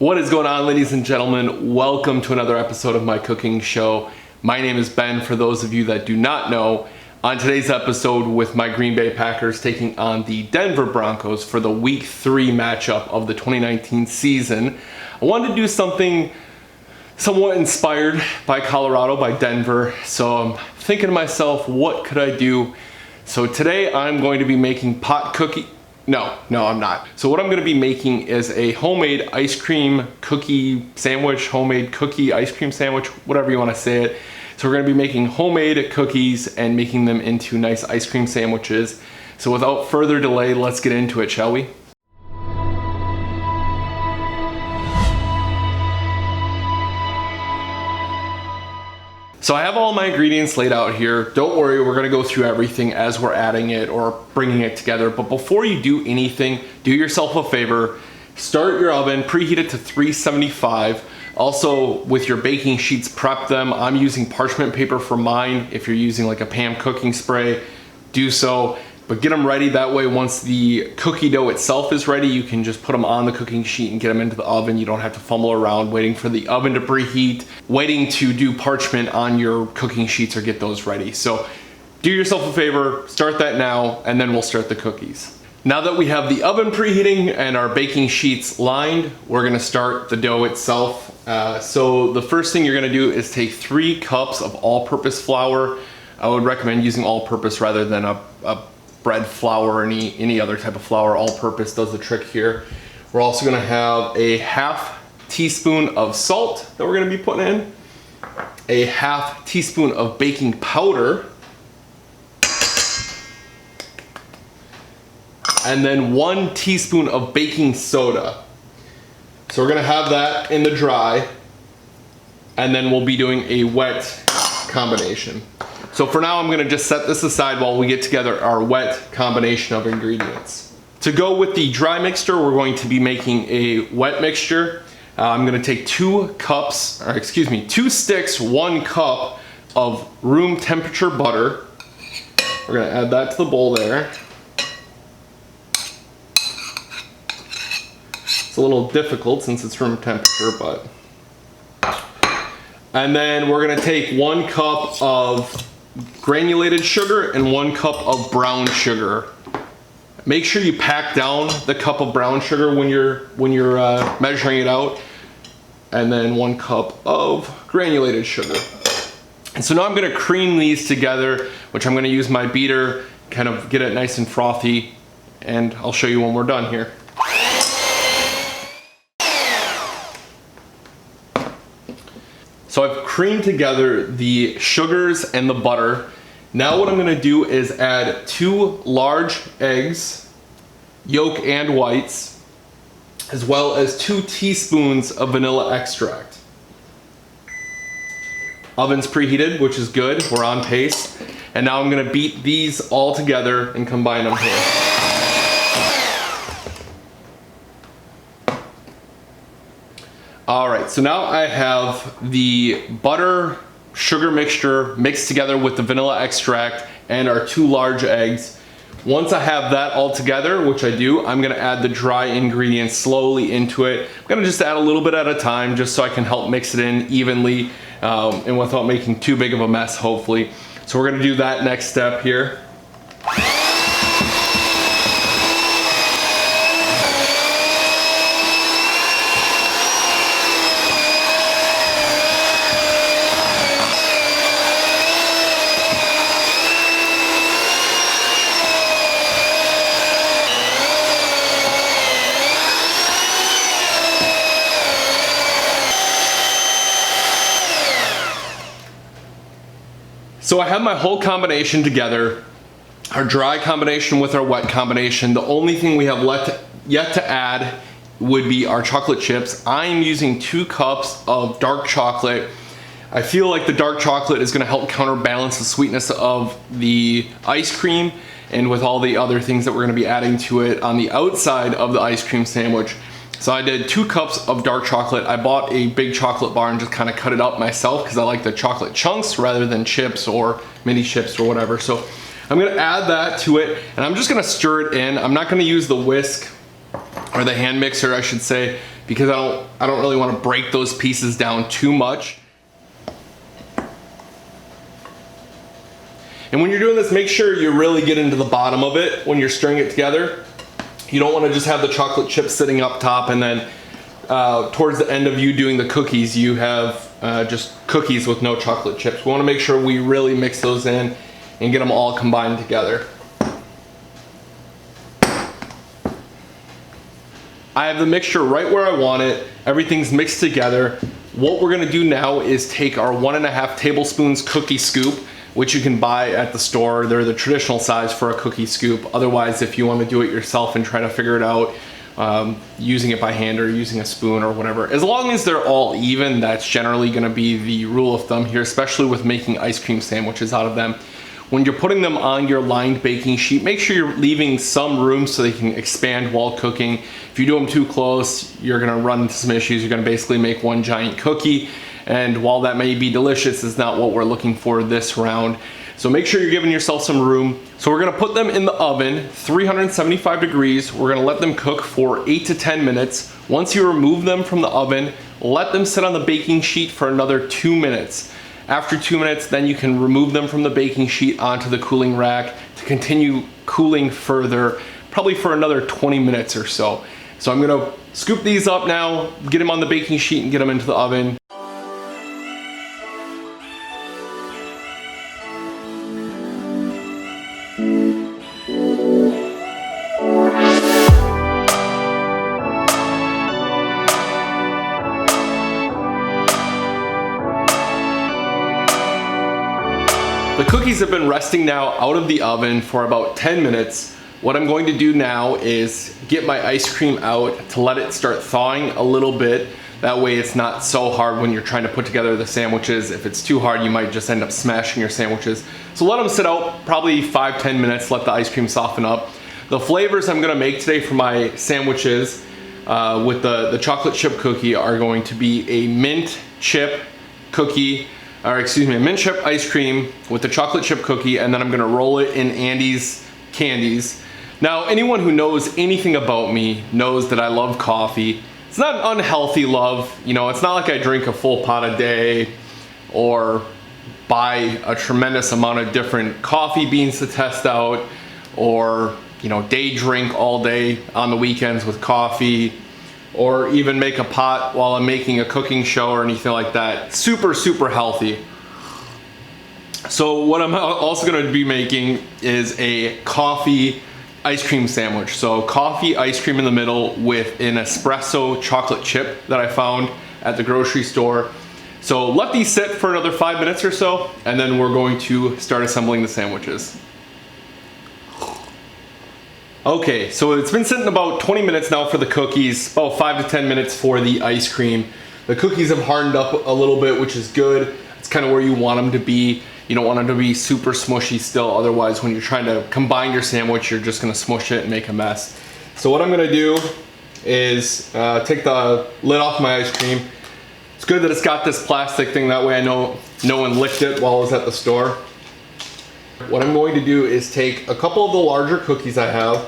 What is going on, ladies and gentlemen? Welcome to another episode of my cooking show. My name is Ben, for those of you that do not know. On today's episode, with my Green Bay Packers taking on the Denver Broncos for the Week 3 matchup of the 2019 season, I wanted to do something somewhat inspired by Colorado, by Denver. So I'm thinking to myself, what could I do? So today I'm going to be making pot cookie. No, I'm not. So what I'm going to be making is a homemade ice cream cookie sandwich, homemade cookie ice cream sandwich, whatever you want to say it. So we're going to be making homemade cookies and making them into nice ice cream sandwiches. So without further delay, let's get into it, shall we? So I have all my ingredients laid out here. Don't worry, we're gonna go through everything as we're adding it or bringing it together. But before you do anything, do yourself a favor. Start your oven, preheat it to 375. Also, with your baking sheets, prep them. I'm using parchment paper for mine. If you're using like a Pam cooking spray, do so. But get them ready, that way once the cookie dough itself is ready, you can just put them on the cooking sheet and get them into the oven. You don't have to fumble around waiting for the oven to preheat, waiting to do parchment on your cooking sheets or get those ready. So do yourself a favor, start that now, and then we'll start the cookies. Now that we have the oven preheating and our baking sheets lined, we're gonna start the dough itself. So the first thing you're gonna do is take 3 cups of all-purpose flour. I would recommend using all-purpose rather than a bread flour or any other type of flour. All-purpose does the trick here. We're also gonna have a half teaspoon of salt that we're gonna be putting in, a half teaspoon of baking powder, and then 1 teaspoon of baking soda. So we're gonna have that in the dry, and then we'll be doing a wet combination. So for now, I'm gonna just set this aside while we get together our wet combination of ingredients. To go with the dry mixture, we're going to be making a wet mixture. I'm gonna take 2 sticks, 1 cup of room temperature butter. We're gonna add that to the bowl there. It's a little difficult since it's room temperature, but. And then we're gonna take 1 cup of granulated sugar and 1 cup of brown sugar. Make sure you pack down the cup of brown sugar when you're measuring it out, and then 1 cup of granulated sugar. And so now I'm gonna cream these together, which I'm gonna use my beater, kind of get it nice and frothy, and I'll show you when we're done here. So I've creamed together the sugars and the butter. Now what I'm gonna do is add 2 large eggs, yolk and whites, as well as 2 teaspoons of vanilla extract. Oven's preheated, which is good, we're on pace. And now I'm gonna beat these all together and combine them here. All right, so now I have the butter sugar mixture mixed together with the vanilla extract and our 2 large eggs. Once I have that all together, which I do, I'm gonna add the dry ingredients slowly into it. I'm gonna just add a little bit at a time just so I can help mix it in evenly and without making too big of a mess, hopefully. So we're gonna do that next step here. So I have my whole combination together, our dry combination with our wet combination. The only thing we have yet to add would be our chocolate chips. I'm using 2 cups of dark chocolate. I feel like the dark chocolate is gonna help counterbalance the sweetness of the ice cream, and with all the other things that we're gonna be adding to it on the outside of the ice cream sandwich. So I did 2 cups of dark chocolate. I bought a big chocolate bar and just kind of cut it up myself because I like the chocolate chunks rather than chips or mini chips or whatever. So I'm gonna add that to it, and I'm just gonna stir it in. I'm not gonna use the whisk or the hand mixer, I should say, because I don't really want to break those pieces down too much. And when you're doing this, make sure you really get into the bottom of it when you're stirring it together. You don't want to just have the chocolate chips sitting up top and then towards the end of you doing the cookies, you have just cookies with no chocolate chips. We want to make sure we really mix those in and get them all combined together. I have the mixture right where I want it. Everything's mixed together. What we're gonna do now is take our 1.5 tablespoons cookie scoop, which you can buy at the store. They're the traditional size for a cookie scoop. Otherwise, if you want to do it yourself and try to figure it out, using it by hand or using a spoon or whatever, as long as they're all even, that's generally gonna be the rule of thumb here, especially with making ice cream sandwiches out of them. When you're putting them on your lined baking sheet, make sure you're leaving some room so they can expand while cooking. If you do them too close, you're gonna run into some issues. You're gonna basically make one giant cookie. And while that may be delicious, it's not what we're looking for this round. So make sure you're giving yourself some room. So we're gonna put them in the oven, 375 degrees. We're gonna let them cook for 8 to 10 minutes. Once you remove them from the oven, let them sit on the baking sheet for another 2 minutes. After 2 minutes, then you can remove them from the baking sheet onto the cooling rack to continue cooling further, probably for another 20 minutes or so. So I'm gonna scoop these up now, get them on the baking sheet and get them into the oven. The cookies have been resting now out of the oven for about 10 minutes. What I'm going to do now is get my ice cream out to let it start thawing a little bit. That way it's not so hard when you're trying to put together the sandwiches. If it's too hard, you might just end up smashing your sandwiches. So let them sit out probably 5-10 minutes, let the ice cream soften up. The flavors I'm gonna make today for my sandwiches with the chocolate chip cookie are going to be a mint chip cookie, or excuse me, a mint chip ice cream with the chocolate chip cookie, and then I'm gonna roll it in Andy's candies. Now, anyone who knows anything about me knows that I love coffee. It's not an unhealthy love, you know, it's not like I drink a full pot a day or buy a tremendous amount of different coffee beans to test out, or, you know, day drink all day on the weekends with coffee, or even make a pot while I'm making a cooking show or anything like that. Super, super healthy. So what I'm also gonna be making is a coffee ice cream sandwich. So coffee ice cream in the middle with an espresso chocolate chip that I found at the grocery store. So let these sit for another 5 minutes or so, and then we're going to start assembling the sandwiches. Okay, so it's been sitting about 20 minutes now for the cookies, about 5 to 10 minutes for the ice cream. The cookies have hardened up a little bit, which is good. It's kind of where you want them to be. You don't want them to be super smushy still, otherwise when you're trying to combine your sandwich, you're just gonna smush it and make a mess. So what I'm gonna do is take the lid off my ice cream. It's good that it's got this plastic thing, that way I know no one licked it while I was at the store. What I'm going to do is take a couple of the larger cookies I have,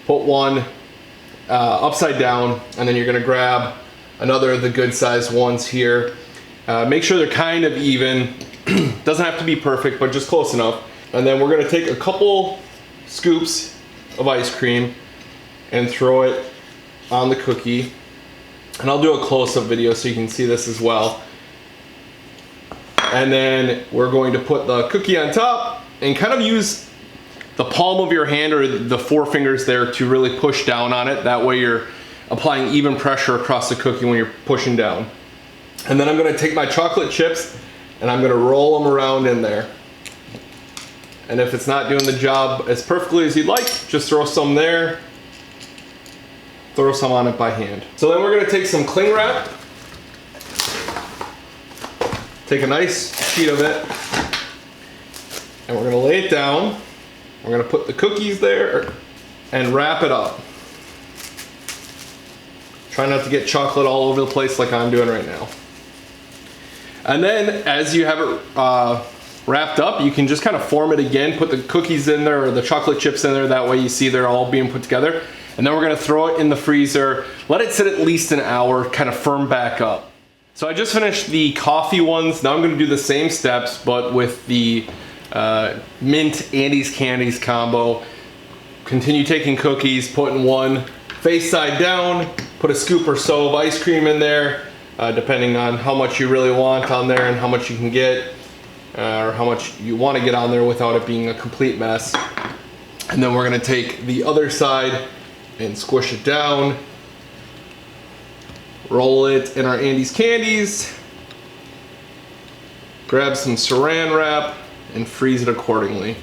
put one upside down, and then you're gonna grab another of the good sized ones here. Make sure they're kind of even. Doesn't have to be perfect, but just close enough. And then we're gonna take a couple scoops of ice cream and throw it on the cookie. And I'll do a close-up video so you can see this as well. And then we're going to put the cookie on top and kind of use the palm of your hand or the 4 fingers there to really push down on it. That way you're applying even pressure across the cookie when you're pushing down. And then I'm gonna take my chocolate chips and I'm gonna roll them around in there. And if it's not doing the job as perfectly as you'd like, just throw some there, throw some on it by hand. So then we're gonna take some cling wrap, take a nice sheet of it, and we're gonna lay it down. We're gonna put the cookies there and wrap it up. Try not to get chocolate all over the place like I'm doing right now. And then as you have it wrapped up, you can just kind of form it again, put the cookies in there or the chocolate chips in there, that way you see they're all being put together. And then we're gonna throw it in the freezer, let it sit at least an hour, kind of firm back up. So I just finished the coffee ones. Now I'm gonna do the same steps, but with the mint Andes candies combo. Continue taking cookies, putting one face side down, put a scoop or so of ice cream in there, depending on how much you really want on there and how much you can get, or how much you want to get on there without it being a complete mess. And then we're gonna take the other side and squish it down, roll it in our Andes candies, grab some saran wrap, and freeze it accordingly.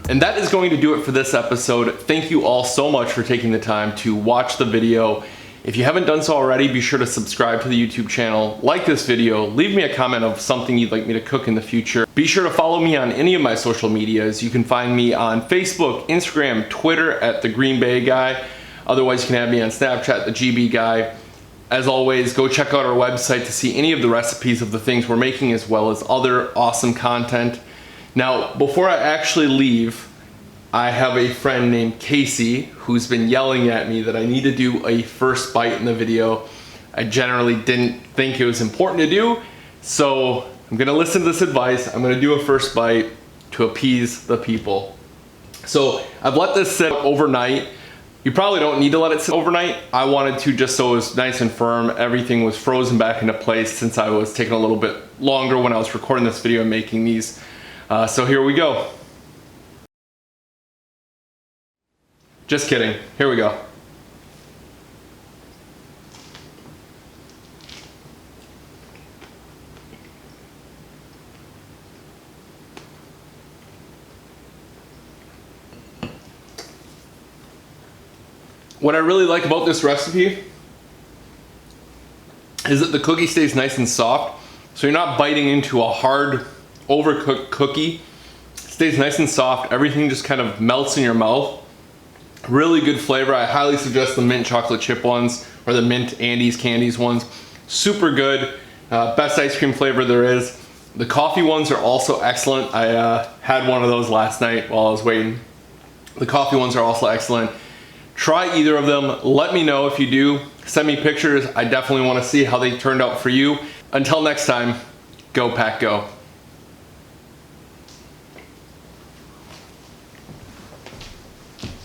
And that is going to do it for this episode. Thank you all so much for taking the time to watch the video. If you haven't done so already, be sure to subscribe to the YouTube channel, like this video, leave me a comment of something you'd like me to cook in the future. Be sure to follow me on any of my social medias. You can find me on Facebook, Instagram, Twitter at The Green Bay Guy. Otherwise, you can have me on Snapchat, The GB Guy. As always, go check out our website to see any of the recipes of the things we're making, as well as other awesome content. Now, before I actually leave, I have a friend named Casey who's been yelling at me that I need to do a first bite in the video. I generally didn't think it was important to do, so I'm gonna listen to this advice. I'm gonna do a first bite to appease the people. So I've let this sit overnight. You probably don't need to let it sit overnight. I wanted to just so it was nice and firm. Everything was frozen back into place since I was taking a little bit longer when I was recording this video and making these. So here we go. Just kidding, here we go. What I really like about this recipe is that the cookie stays nice and soft, so you're not biting into a hard, overcooked cookie. It stays nice and soft, everything just kind of melts in your mouth. Really good flavor. I highly suggest the mint chocolate chip ones or the mint Andes candies ones. Super good. Best ice cream flavor there is. The coffee ones are also excellent. I had one of those last night while I was waiting. The coffee ones are also excellent. Try either of them. Let me know if you do. Send me pictures. I definitely want to see how they turned out for you. Until next time, go Pack Go.